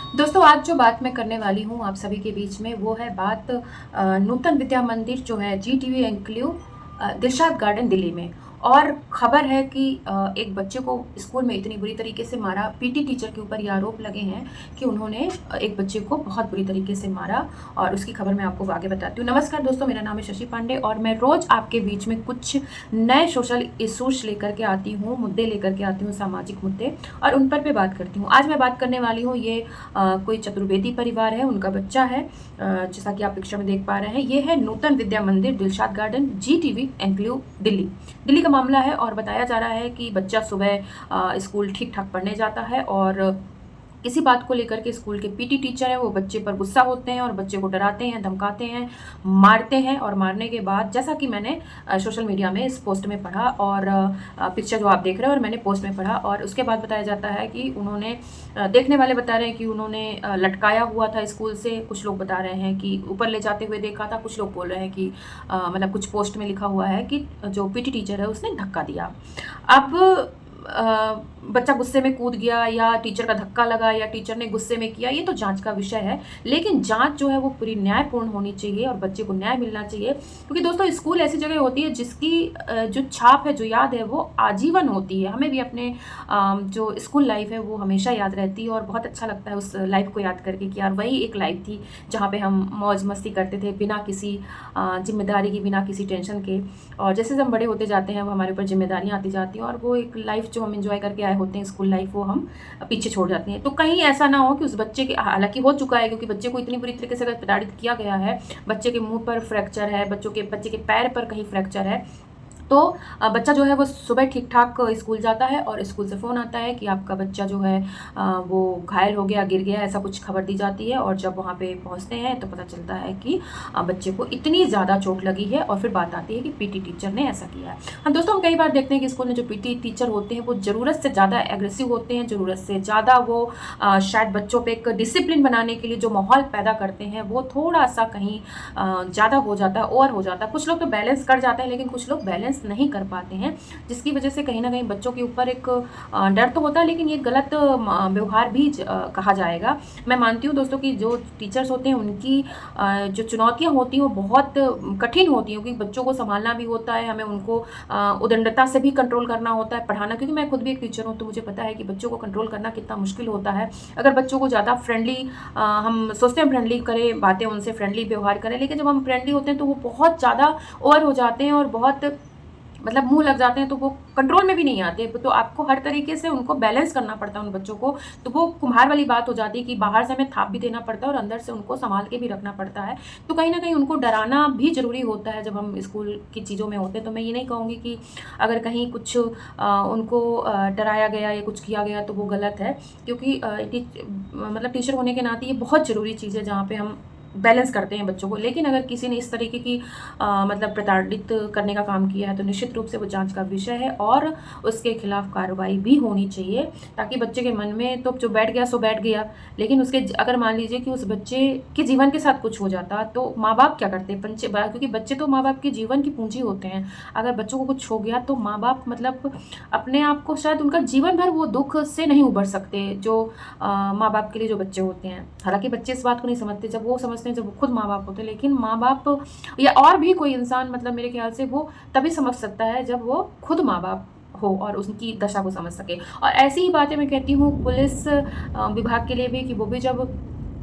दोस्तों, आज जो बात मैं करने वाली हूँ आप सभी के बीच में, वो है बात नूतन विद्या मंदिर जो है जीटीवी एन्क्लेव दिलशाद गार्डन दिल्ली में। और खबर है कि एक बच्चे को स्कूल में इतनी बुरी तरीके से मारा। पीटी टीचर के ऊपर ये आरोप लगे हैं कि उन्होंने एक बच्चे को बहुत बुरी तरीके से मारा, और उसकी खबर मैं आपको आगे बताती हूँ। नमस्कार दोस्तों, मेरा नाम है शशि पांडे और मैं रोज़ आपके बीच में कुछ नए सोशल इशूज़ लेकर के आती हूँ, मुद्दे लेकर के आती हूँ, सामाजिक मुद्दे, और उन पर बात करती हूँ। आज मैं बात करने वाली हूँ, ये कोई चतुर्वेदी परिवार है, उनका बच्चा है, जैसा कि आप पिक्चर में देख पा रहे हैं। ये है नूतन विद्या मंदिर दिलशाद गार्डन जीटीवी एन्क्लेव दिल्ली। दिल्ली का मामला है और बताया जा रहा है कि बच्चा सुबह स्कूल ठीक ठाक पढ़ने जाता है और किसी बात को लेकर के स्कूल के पीटी टीचर हैं वो बच्चे पर गुस्सा होते हैं और बच्चे को डराते हैं, धमकाते हैं, मारते हैं। और मारने के बाद, जैसा कि मैंने सोशल मीडिया में इस पोस्ट में पढ़ा और पिक्चर जो आप देख रहे हैं और मैंने पोस्ट में पढ़ा, और उसके बाद बताया जाता है कि उन्होंने देखने वाले बता रहे हैं कि उन्होंने लटकाया हुआ था स्कूल से। कुछ लोग बता रहे हैं कि ऊपर ले जाते हुए देखा था, कुछ लोग बोल रहे हैं कि मतलब कुछ पोस्ट में लिखा हुआ है कि जो पीटी टीचर है उसने धक्का दिया। अब बच्चा गुस्से में कूद गया या टीचर का धक्का लगा या टीचर ने गुस्से में किया, ये तो जांच का विषय है। लेकिन जांच जो है वो पूरी न्यायपूर्ण होनी चाहिए और बच्चे को न्याय मिलना चाहिए, क्योंकि दोस्तों स्कूल ऐसी जगह होती है जिसकी जो छाप है, जो याद है, वो आजीवन होती है। हमें भी अपने जो स्कूल लाइफ है वो हमेशा याद रहती है और बहुत अच्छा लगता है उस लाइफ को याद करके कि यार वही एक लाइफ थी जहाँ पे हम मौज मस्ती करते थे बिना किसी जिम्मेदारी की, बिना किसी टेंशन के। और जैसे हम बड़े होते जाते हैं वो हमारे ऊपर जिम्मेदारियाँ आती जाती हैं और वो एक लाइफ जो हम एंजॉय करके आए होते हैं, स्कूल लाइफ, वो हम पीछे छोड़ जाते हैं। तो कहीं ऐसा ना हो कि उस बच्चे के, हालांकि हो चुका है क्योंकि बच्चे को इतनी बुरी तरीके से अगर प्रताड़ित किया गया है, बच्चे के मुंह पर फ्रैक्चर है, बच्चे के पैर पर कहीं फ्रैक्चर है, तो बच्चा जो है वो सुबह ठीक-ठाक स्कूल जाता है और स्कूल से फ़ोन आता है कि आपका बच्चा जो है वो घायल हो गया, गिर गया, ऐसा कुछ खबर दी जाती है। और जब वहाँ पे पहुँचते हैं तो पता चलता है कि बच्चे को इतनी ज़्यादा चोट लगी है और फिर बात आती है कि पीटी टीचर ने ऐसा किया है। हाँ दोस्तों, हम कई बार देखते हैं कि स्कूल में जो पीटी टीचर होते हैं वो ज़रूरत से ज़्यादा एग्रेसिव होते हैं, ज़रूरत से ज़्यादा वो शायद बच्चों पे एक डिसिप्लिन बनाने के लिए जो माहौल पैदा करते हैं वो थोड़ा-सा कहीं ज़्यादा हो जाता है, ओवर हो जाता है। कुछ लोग तो बैलेंस कर जाते हैं लेकिन कुछ लोग बैलेंस नहीं कर पाते हैं, जिसकी वजह से कहीं न कहीं बच्चों के ऊपर एक डर तो होता है, लेकिन ये गलत व्यवहार भी कहा जाएगा। मैं मानती हूँ दोस्तों कि जो टीचर्स होते हैं उनकी जो चुनौतियाँ होती हैं वो बहुत कठिन होती हैं, क्योंकि बच्चों को सँभालना भी होता है, हमें उनको उदंडता से भी कंट्रोल करना होता है, पढ़ाना, क्योंकि मैं खुद भी एक टीचर हूँ तो मुझे पता है कि बच्चों को कंट्रोल करना कितना मुश्किल होता है। अगर बच्चों को ज़्यादा फ्रेंडली, हम सोचते हैं फ्रेंडली करें, बातें उनसे फ्रेंडली व्यवहार करें, लेकिन जब हम फ्रेंडली होते हैं तो वो बहुत ज़्यादा ओवर हो जाते हैं और बहुत मतलब मुँह लग जाते हैं, तो वो कंट्रोल में भी नहीं आते। तो आपको हर तरीके से उनको बैलेंस करना पड़ता है उन बच्चों को। तो वो कुम्हार वाली बात हो जाती है कि बाहर से हमें थाप भी देना पड़ता है और अंदर से उनको सँभाल के भी रखना पड़ता है। तो कहीं न कहीं उनको डराना भी ज़रूरी होता है जब हम स्कूल की चीज़ों में होते हैं। तो मैं ये नहीं कहूँगी कि अगर कहीं कुछ उनको डराया गया या कुछ किया गया तो वो गलत है, क्योंकि मतलब टीचर होने के नाते ये बहुत ज़रूरी चीज़ है जहाँ पे हम बैलेंस करते हैं बच्चों को। लेकिन अगर किसी ने इस तरीके की मतलब प्रताड़ित करने का काम किया है तो निश्चित रूप से वो जांच का विषय है और उसके खिलाफ कार्रवाई भी होनी चाहिए, ताकि बच्चे के मन में तो जो बैठ गया सो बैठ गया। लेकिन उसके अगर मान लीजिए कि उस बच्चे के जीवन के साथ कुछ हो जाता तो माँ बाप क्या करते हैं, क्योंकि बच्चे तो माँ बाप के जीवन की पूंजी होते हैं। अगर बच्चों को कुछ हो गया तो माँ बाप मतलब अपने आप को शायद उनका जीवन भर वो दुख से नहीं उबर सकते, जो माँ बाप के लिए जो बच्चे होते हैं। हालांकि बच्चे इस बात को नहीं समझते, जब वो समझते हैं जब वो खुद माँ बाप होते हैं। लेकिन माँ बाप या और भी कोई इंसान, मतलब मेरे ख्याल से वो तभी समझ सकता है जब वो खुद माँ बाप हो और उनकी दशा को समझ सके। और ऐसी ही बातें मैं कहती हूँ पुलिस विभाग के लिए भी, कि वो भी जब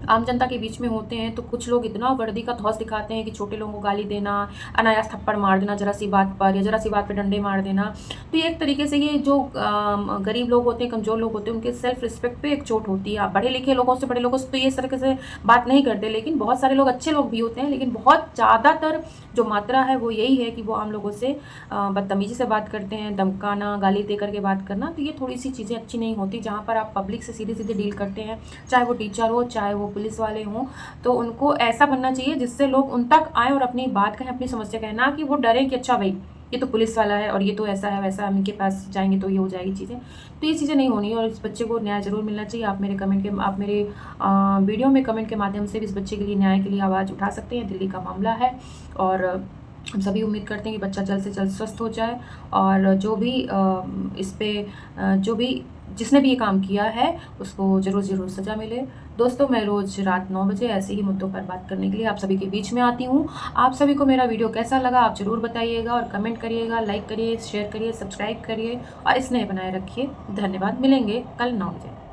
आम जनता के बीच में होते हैं तो कुछ लोग इतना वर्दी का धौस दिखाते हैं कि छोटे लोगों को गाली देना, अनायास थप्पड़ मार देना जरा सी बात पर, या जरा सी बात पे डंडे मार देना। तो ये एक तरीके से ये जो गरीब लोग होते हैं, कमज़ोर लोग होते हैं, उनके सेल्फ रिस्पेक्ट पे एक चोट होती है। आप बड़े लिखे लोगों से, बड़े लोगों से तो ये इस तरीके से बात नहीं करते, लेकिन बहुत सारे लोग अच्छे लोग भी होते हैं, लेकिन बहुत ज़्यादातर जो मात्रा है वो यही है कि वो आम लोगों से बदतमीज़ी से बात करते हैं, धमकाना, गाली दे करके बात करना। तो ये थोड़ी सी चीज़ें अच्छी नहीं होती। जहाँ पर आप पब्लिक से सीधे सीधे डील करते हैं, चाहे वो टीचर हो, चाहे वो पुलिस वाले हों, तो उनको ऐसा बनना चाहिए जिससे लोग उन तक आएँ और अपनी बात कहें, अपनी समस्या कहें, ना कि वो डरें कि अच्छा भाई ये तो पुलिस वाला है और ये तो ऐसा है वैसा है, हम इनके पास जाएंगे तो ये हो जाएगी चीज़ें। तो ये चीज़ें नहीं होनी है और इस बच्चे को न्याय ज़रूर मिलना चाहिए। आप मेरे वीडियो में कमेंट के माध्यम से भी इस बच्चे के लिए, न्याय के लिए आवाज़ उठा सकते हैं। दिल्ली का मामला है और हम सभी उम्मीद करते हैं कि बच्चा जल्द से जल्द स्वस्थ हो जाए और जो भी इस पे जो भी जिसने भी ये काम किया है उसको ज़रूर सज़ा मिले। दोस्तों, मैं रोज़ रात 9 बजे ऐसे ही मुद्दों पर बात करने के लिए आप सभी के बीच में आती हूँ। आप सभी को मेरा वीडियो कैसा लगा आप ज़रूर बताइएगा और कमेंट करिएगा, लाइक करिए, शेयर करिए, सब्सक्राइब करिए और स्नेह बनाए रखिए। धन्यवाद। मिलेंगे कल 9 बजे।